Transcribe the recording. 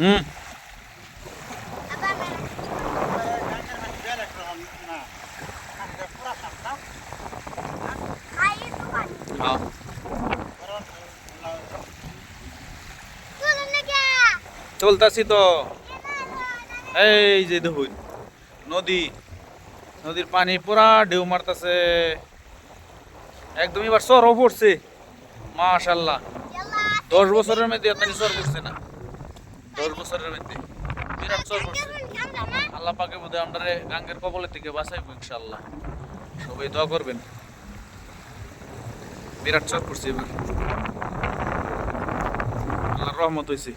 হুম হ্যাঁ চলতাছি তো। এই যে দেখুন নদী, নদীর পানি পুরা ঢেউ মারতাছে একদম। এবার চরও পড়ছে মাশাল্লাহ। 10 বছরের মধ্যে এত চর পড়ছে না, 10 বছরের মধ্যে বিরাট চর পড়ছে। আল্লাহ পাকে বোধ হয় আমরা গাঙ্গের কবলের থেকে বাঁচাইবো ইনশাল্লাহ। সবাই দোয়া করবেন। বিরাট চর পড়ছে এবার, আল্লাহর রহমত হয়েছে।